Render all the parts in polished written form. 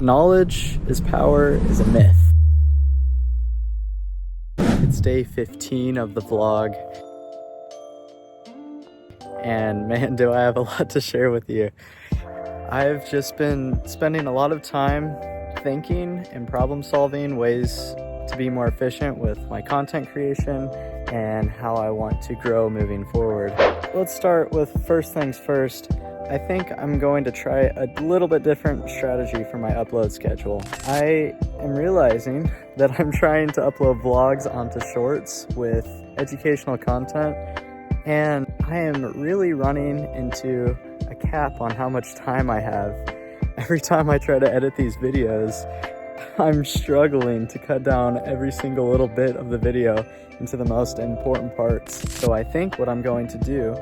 Knowledge is power is a myth. It's day 15 of the vlog. And man, do I have a lot to share with you. I've just been spending a lot of time thinking and problem solving ways to be more efficient with my content creation and how I want to grow moving forward. Let's start with first things first. I think I'm going to try a little bit different strategy for my upload schedule. I am realizing that I'm trying to upload vlogs onto shorts with educational content, and I am really running into a cap on how much time I have. Every time I try to edit these videos, I'm struggling to cut down every single little bit of the video into the most important parts. So I think what I'm going to do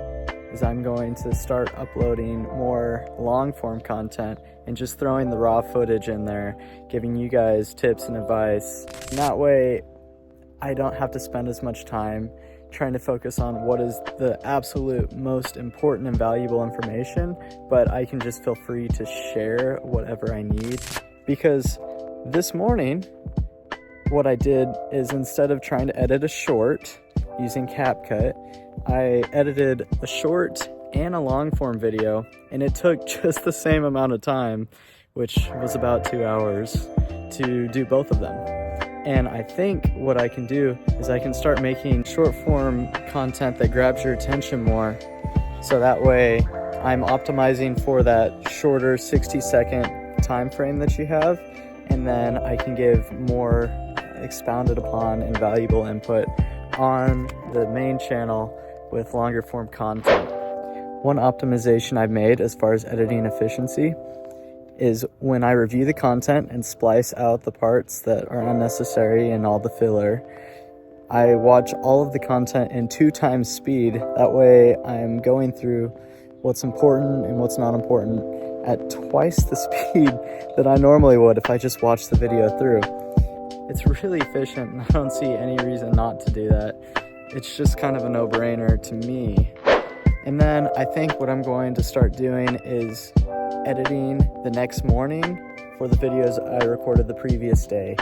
is I'm going to start uploading more long form content and just throwing the raw footage in there, giving you guys tips and advice. And that way I don't have to spend as much time trying to focus on what is the absolute most important and valuable information, but I can just feel free to share whatever I need. Because this morning, what I did is, instead of trying to edit a short using CapCut, I edited a short and a long form video, and it took just the same amount of time, which was about 2 hours, to do both of them. And I think what I can do is I can start making short form content that grabs your attention more, so that way I'm optimizing for that shorter 60-second time frame that you have, and then I can give more expounded upon and valuable input on the main channel with longer form content. One optimization I've made as far as editing efficiency is when I review the content and splice out the parts that are unnecessary and all the filler, I watch all of the content in 2 times speed. That way I'm going through what's important and what's not important at twice the speed that I normally would if I just watched the video through. It's really efficient, and I don't see any reason not to do that. It's just kind of a no-brainer to me. And then I think what I'm going to start doing is editing the next morning for the videos I recorded the previous day.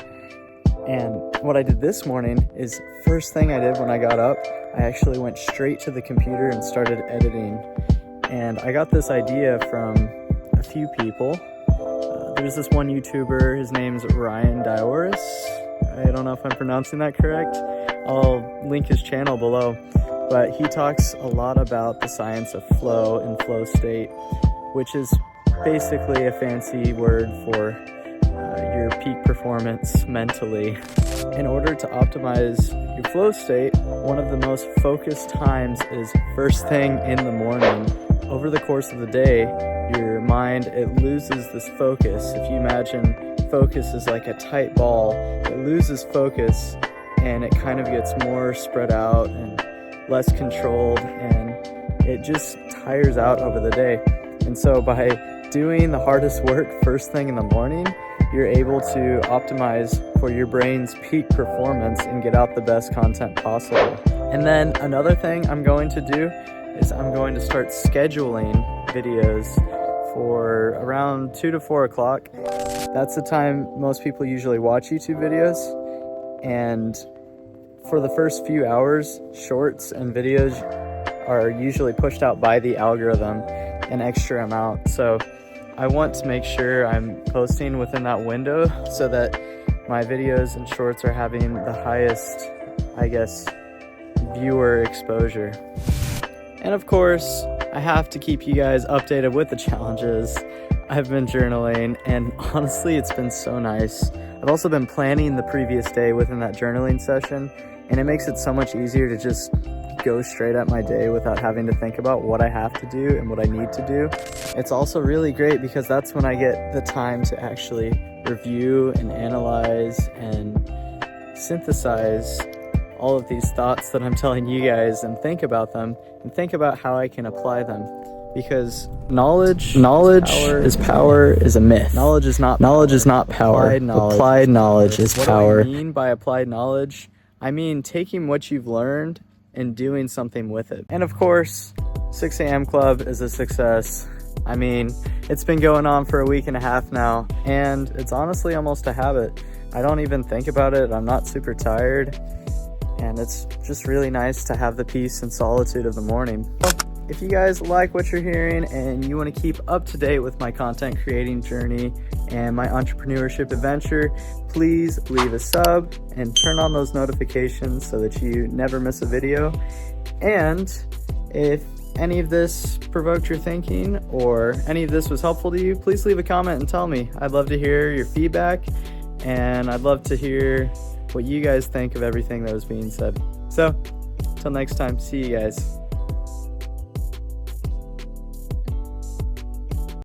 And what I did this morning is, first thing I did when I got up, I actually went straight to the computer and started editing. And I got this idea from a few people. There's this one YouTuber, his name's Rian Doris. I don't know if I'm pronouncing that correct. I'll link his channel below. But he talks a lot about the science of flow and flow state, which is basically a fancy word for your peak performance mentally. In order to optimize your flow state, one of the most focused times is first thing in the morning. Over the course of the day, your mind, it loses this focus. If you imagine focus is like a tight ball, it loses focus and it kind of gets more spread out and less controlled, and it just tires out over the day. And so by doing the hardest work first thing in the morning, you're able to optimize for your brain's peak performance and get out the best content possible. And then another thing I'm going to do is I'm going to start scheduling videos for around 2 to 4 o'clock. That's the time most people usually watch YouTube videos. And for the first few hours, shorts and videos are usually pushed out by the algorithm an extra amount. So I want to make sure I'm posting within that window so that my videos and shorts are having the highest, I guess, viewer exposure. And of course, I have to keep you guys updated with the challenges. I've been journaling, and honestly, it's been so nice. I've also been planning the previous day within that journaling session, and it makes it so much easier to just go straight at my day without having to think about what I have to do and what I need to do. It's also really great because that's when I get the time to actually review and analyze and synthesize all of these thoughts that I'm telling you guys, and think about them and think about how I can apply them. Because knowledge is power is a myth. Knowledge is not power. Applied knowledge is power. What do I mean by applied knowledge? I mean taking what you've learned and doing something with it. And of course, 6 a.m. Club is a success. I mean, it's been going on for a week and a half now, and it's honestly almost a habit. I don't even think about it. I'm not super tired, and it's just really nice to have the peace and solitude of the morning. If you guys like what you're hearing and you want to keep up to date with my content creating journey and my entrepreneurship adventure, please leave a sub and turn on those notifications so that you never miss a video. And if any of this provoked your thinking or any of this was helpful to you, please leave a comment and tell me. I'd love to hear your feedback, and I'd love to hear what you guys think of everything that was being said. So, till next time, see you guys.